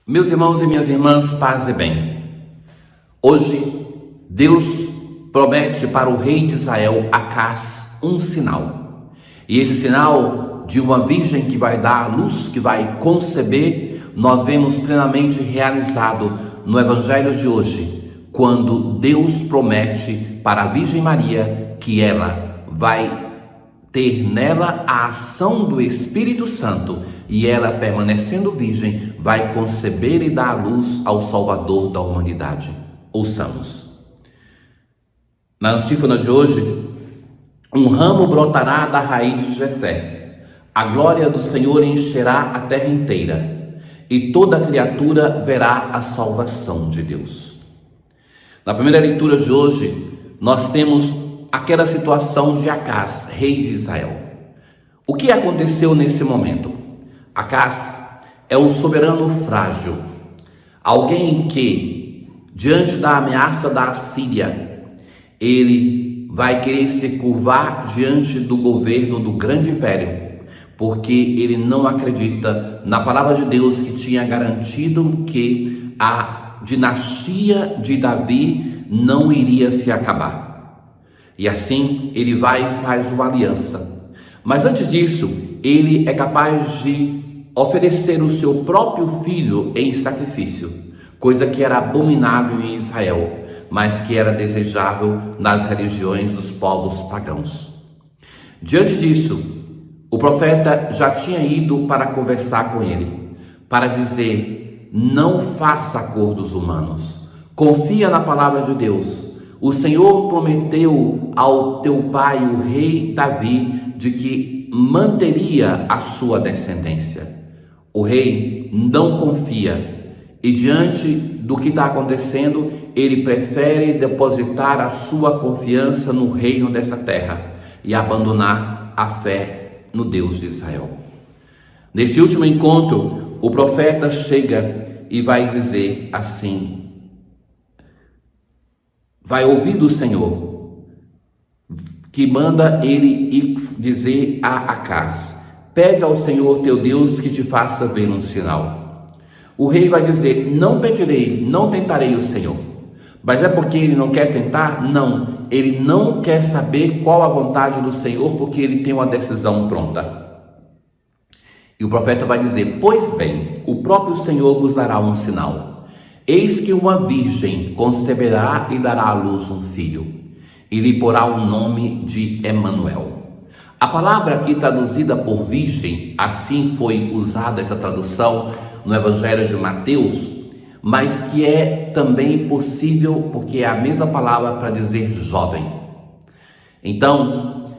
Meus irmãos e minhas irmãs, paz e bem. Hoje, Deus promete para o rei de Israel, Acás, um sinal. E esse sinal de uma virgem que vai dar à luz, que vai conceber, nós vemos plenamente realizado no Evangelho de hoje, quando Deus promete para a Virgem Maria que ela vai ter nela a ação do Espírito Santo e ela, permanecendo virgem, vai conceber e dar à luz ao Salvador da humanidade. Ouçamos. Na antífona de hoje, um ramo brotará da raiz de Jessé, a glória do Senhor encherá a terra inteira, e toda criatura verá a salvação de Deus. Na primeira leitura de hoje, nós temos aquela situação de Acás, rei de Israel. O que aconteceu nesse momento? Acás é um soberano frágil, alguém que, diante da ameaça da Assíria, ele vai querer se curvar diante do governo do grande império, porque ele não acredita na palavra de Deus que tinha garantido que a dinastia de Davi não iria se acabar. E assim ele vai e faz uma aliança. Mas antes disso, ele é capaz de oferecer o seu próprio filho em sacrifício, coisa que era abominável em Israel, mas que era desejável nas religiões dos povos pagãos. Diante disso, o profeta já tinha ido para conversar com ele, para dizer: não faça acordos humanos, confia na palavra de Deus. O Senhor prometeu ao teu pai, o rei Davi, de que manteria a sua descendência. O rei não confia e, diante do que está acontecendo, ele prefere depositar a sua confiança no reino dessa terra e abandonar a fé no Deus de Israel. Nesse último encontro, o profeta chega e vai dizer assim: vai ouvir do Senhor, que manda ele ir dizer a Acás: pede ao Senhor teu Deus que te faça ver um sinal. O rei vai dizer: não pedirei, não tentarei o Senhor. Mas é porque ele não quer tentar? Não, ele não quer saber qual a vontade do Senhor, porque ele tem uma decisão pronta. E o profeta vai dizer: pois bem, o próprio Senhor vos dará um sinal. Eis que uma virgem conceberá e dará à luz um filho, e lhe porá o nome de Emanuel. A palavra aqui traduzida por virgem, assim foi usada essa tradução no Evangelho de Mateus, mas que é também possível, porque é a mesma palavra para dizer jovem. Então,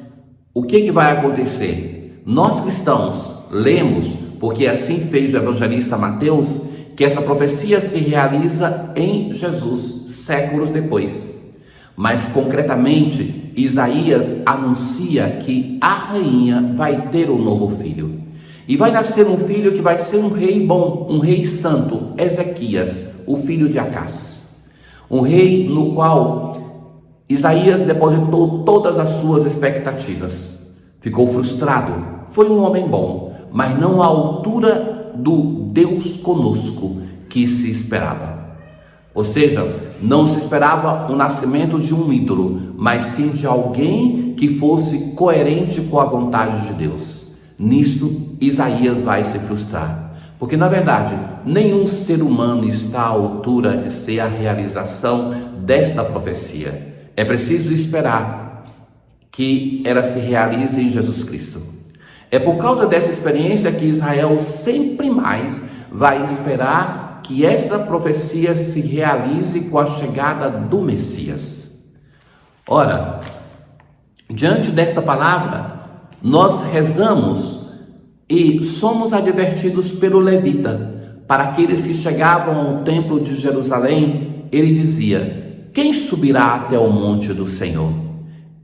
o que vai acontecer? Nós cristãos lemos, porque assim fez o evangelista Mateus, que essa profecia se realiza em Jesus, séculos depois. Mas concretamente, Isaías anuncia que a rainha vai ter um novo filho. E vai nascer um filho que vai ser um rei bom, um rei santo, Ezequias, o filho de Acás. Um rei no qual Isaías depositou todas as suas expectativas. Ficou frustrado, foi um homem bom, mas não à altura do Deus conosco que se esperava. Ou seja, não se esperava o nascimento de um ídolo, mas sim de alguém que fosse coerente com a vontade de Deus. Nisso, Isaías vai se frustrar, porque na verdade, nenhum ser humano está à altura de ser a realização desta profecia. É preciso esperar que ela se realize em Jesus Cristo. É por causa dessa experiência que Israel sempre mais vai esperar que essa profecia se realize com a chegada do Messias. Ora, diante desta palavra, nós rezamos e somos advertidos pelo levita. Para aqueles que chegavam ao templo de Jerusalém, ele dizia: quem subirá até o monte do Senhor?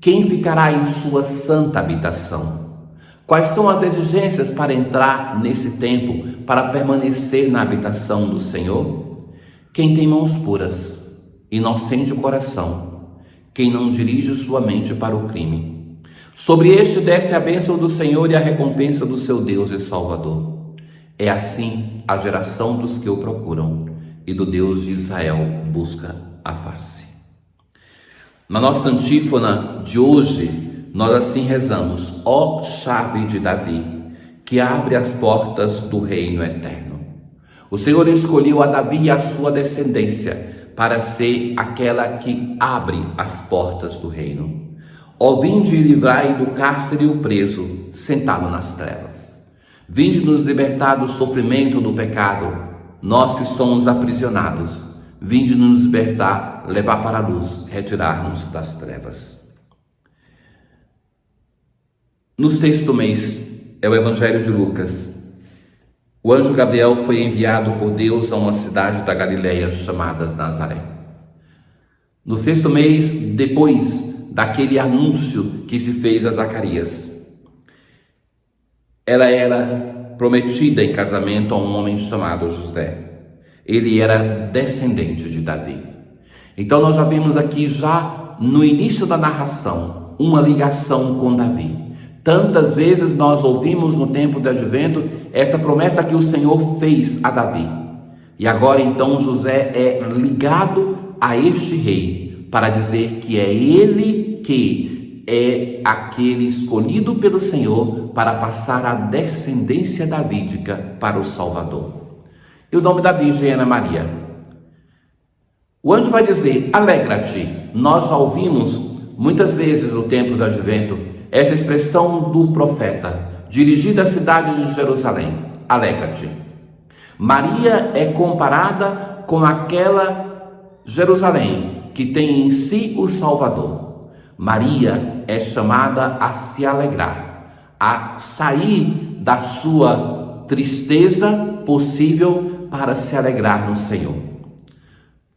Quem ficará em sua santa habitação? Quais são as exigências para entrar nesse templo, para permanecer na habitação do Senhor? Quem tem mãos puras, inocente o coração, quem não dirige sua mente para o crime. Sobre este desce a bênção do Senhor e a recompensa do seu Deus e Salvador. É assim a geração dos que o procuram, e do Deus de Israel busca a face. Na nossa antífona de hoje, nós assim rezamos: ó chave de Davi, que abre as portas do reino eterno. O Senhor escolheu a Davi e a sua descendência para ser aquela que abre as portas do reino. Ó, vinde e livrai do cárcere o preso, sentado nas trevas. Vinde nos libertar do sofrimento do pecado, nós que somos aprisionados. Vinde nos libertar, levar para a luz, retirar-nos das trevas. No 6º mês, é o Evangelho de Lucas. O anjo Gabriel foi enviado por Deus a uma cidade da Galileia chamada Nazaré. No 6º mês, depois daquele anúncio que se fez a Zacarias, ela era prometida em casamento a um homem chamado José. Ele era descendente de Davi. Então nós já vemos aqui, já no início da narração, uma ligação com Davi. Tantas vezes nós ouvimos no tempo do Advento essa promessa que o Senhor fez a Davi. E agora então José é ligado a este rei para dizer que é ele que é aquele escolhido pelo Senhor para passar a descendência davídica para o Salvador. E o nome da Virgem era Maria. O anjo vai dizer: alegra-te. Nós já ouvimos muitas vezes no tempo do Advento essa expressão do profeta, dirigida à cidade de Jerusalém: alegra-te. Maria é comparada com aquela Jerusalém que tem em si o Salvador. Maria é chamada a se alegrar, a sair da sua tristeza possível para se alegrar no Senhor.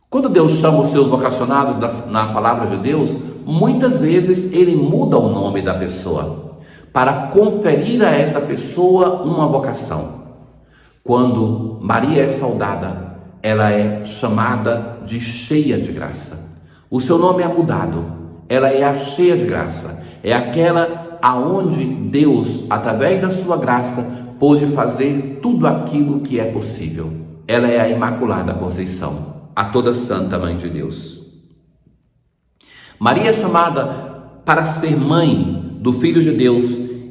Quando Deus chama os seus vocacionados na palavra de Deus, muitas vezes Ele muda o nome da pessoa para conferir a essa pessoa uma vocação. Quando Maria é saudada, ela é chamada de cheia de graça. O seu nome é mudado. Ela é a cheia de graça. É aquela aonde Deus, através da sua graça, pôde fazer tudo aquilo que é possível. Ela é a Imaculada Conceição, a toda santa Mãe de Deus. Maria é chamada para ser mãe do Filho de Deus,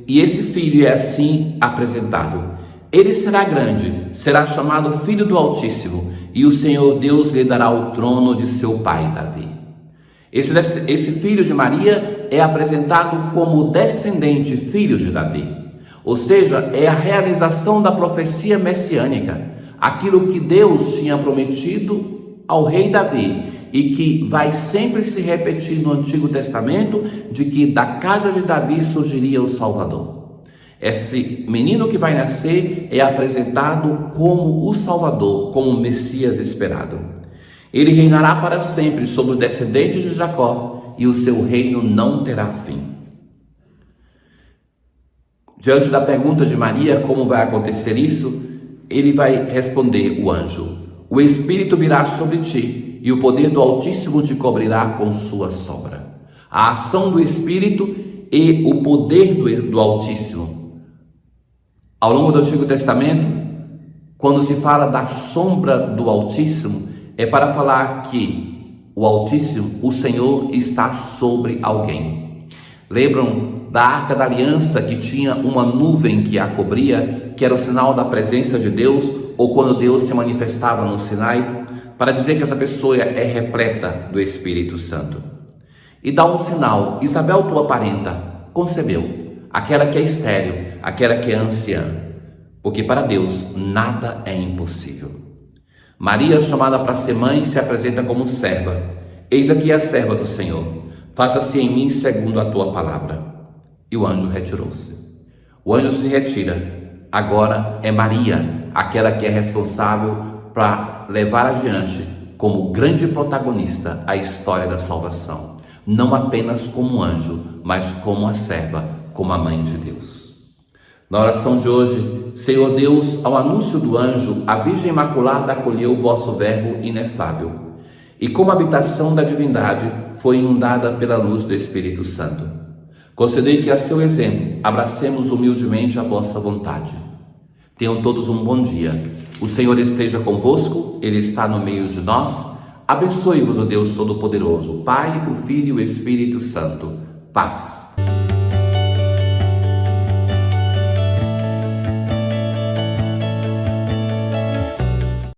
e esse Filho é assim apresentado: ele será grande, será chamado Filho do Altíssimo, e o Senhor Deus lhe dará o trono de seu pai Davi. Esse filho de Maria é apresentado como descendente, filho de Davi, ou seja, é a realização da profecia messiânica, aquilo que Deus tinha prometido ao rei Davi e que vai sempre se repetir no Antigo Testamento, de que da casa de Davi surgiria o Salvador. Esse menino que vai nascer é apresentado como o Salvador, como o Messias esperado. Ele reinará para sempre sobre os descendentes de Jacó, e o seu reino não terá fim. Diante da pergunta de Maria, como vai acontecer isso, ele vai responder, o anjo: o Espírito virá sobre ti, e o poder do Altíssimo te cobrirá com sua sombra. A ação do Espírito e o poder do Altíssimo. Ao longo do Antigo Testamento, quando se fala da sombra do Altíssimo, é para falar que o Altíssimo, o Senhor, está sobre alguém. Lembram da Arca da Aliança, que tinha uma nuvem que a cobria, que era o sinal da presença de Deus, ou quando Deus se manifestava no Sinai, para dizer que essa pessoa é repleta do Espírito Santo. E dá um sinal: Isabel, tua parenta, concebeu, aquela que é estéril, aquela que é anciã, porque para Deus nada é impossível. Maria, chamada para ser mãe, se apresenta como serva. Eis aqui a serva do Senhor, faça-se em mim segundo a tua palavra. E o anjo retirou-se. O anjo se retira. Agora é Maria aquela que é responsável para levar adiante, como grande protagonista, a história da salvação. Não apenas como anjo, mas como a serva, como a mãe de Deus. Na oração de hoje, Senhor Deus, ao anúncio do anjo, a Virgem Imaculada acolheu o vosso verbo inefável, e como habitação da divindade foi inundada pela luz do Espírito Santo. Concedei que a seu exemplo abracemos humildemente a vossa vontade. Tenham todos um bom dia. O Senhor esteja convosco, Ele está no meio de nós. Abençoe-vos o Deus Todo-Poderoso, Pai, o Filho e o Espírito Santo. Paz.